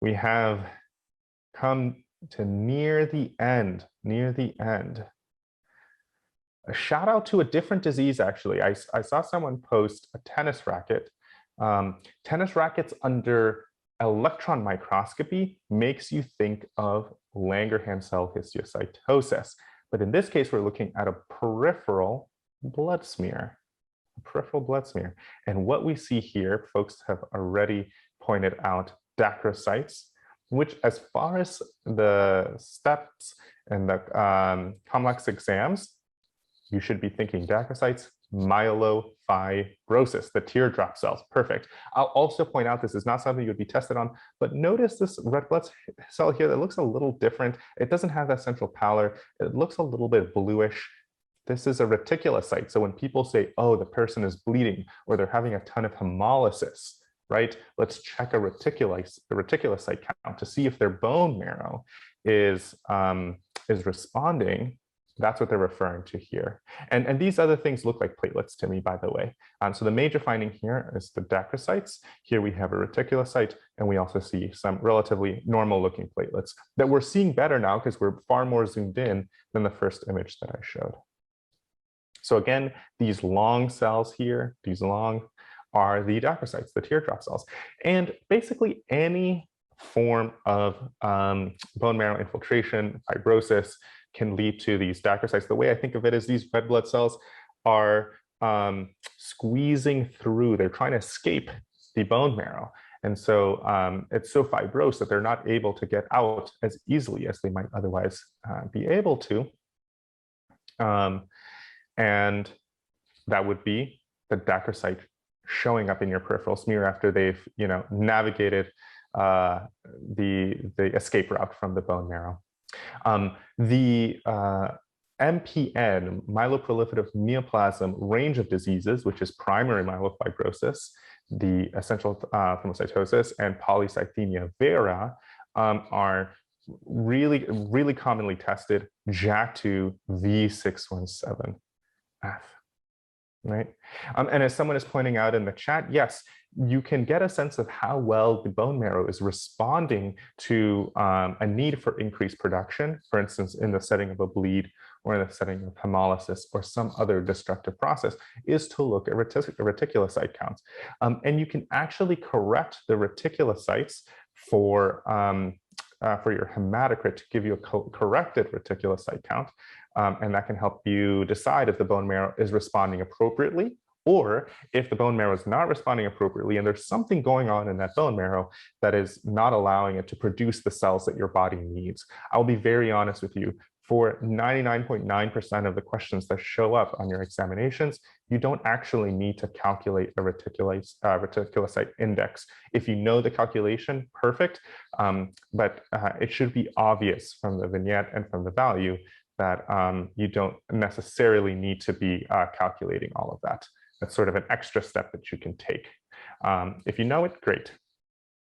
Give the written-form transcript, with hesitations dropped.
we have come to near the end, A shout out to a different disease, actually. I saw someone post a tennis racket. Tennis rackets under electron microscopy makes you think of Langerhans cell histiocytosis. But in this case, we're looking at a peripheral blood smear. And what we see here, folks have already pointed out Dacrocytes, which, as far as the steps and the COMLEX exams, you should be thinking Dacrocytes, myelofibrosis, the teardrop cells. Perfect. I'll also point out this is not something you would be tested on, but notice this red blood cell here that looks a little different. It doesn't have that central pallor. It looks a little bit bluish. This is a reticulocyte. So when people say, oh, the person is bleeding or they're having a ton of hemolysis, right? Let's check a reticulocyte count to see if their bone marrow is responding. That's what they're referring to here. And these other things look like platelets to me, by the way. So the major finding here is the Dacrocytes. Here we have a reticulocyte, and we also see some relatively normal looking platelets that we're seeing better now because we're far more zoomed in than the first image that I showed. So again, these long cells here, are the Dacrocytes, the teardrop cells. And basically any form of bone marrow infiltration, fibrosis, can lead to these Dacrocytes. The way I think of it is these red blood cells are squeezing through, they're trying to escape the bone marrow. And so it's so fibrosed that they're not able to get out as easily as they might otherwise be able to. And that would be the Dacrocyte showing up in your peripheral smear after they've navigated the escape route from the bone marrow. The MPN, myeloproliferative neoplasm range of diseases, which is primary myelofibrosis, the essential thrombocytosis, and polycythemia vera, are really commonly tested JAK2 V617F. Right? And as someone is pointing out in the chat, yes, you can get a sense of how well the bone marrow is responding to a need for increased production, for instance, in the setting of a bleed or in the setting of hemolysis or some other destructive process, is to look at reticulocyte counts. And you can actually correct the reticulocytes for your hematocrit to give you a corrected reticulocyte count. And that can help you decide if the bone marrow is responding appropriately, or if the bone marrow is not responding appropriately and there's something going on in that bone marrow that is not allowing it to produce the cells that your body needs. I'll be very honest with you. For 99.9% of the questions that show up on your examinations, you don't actually need to calculate a reticulocyte index. If you know the calculation, perfect, but it should be obvious from the vignette and from the value that you don't necessarily need to be calculating all of that. That's sort of an extra step that you can take. If you know it, great.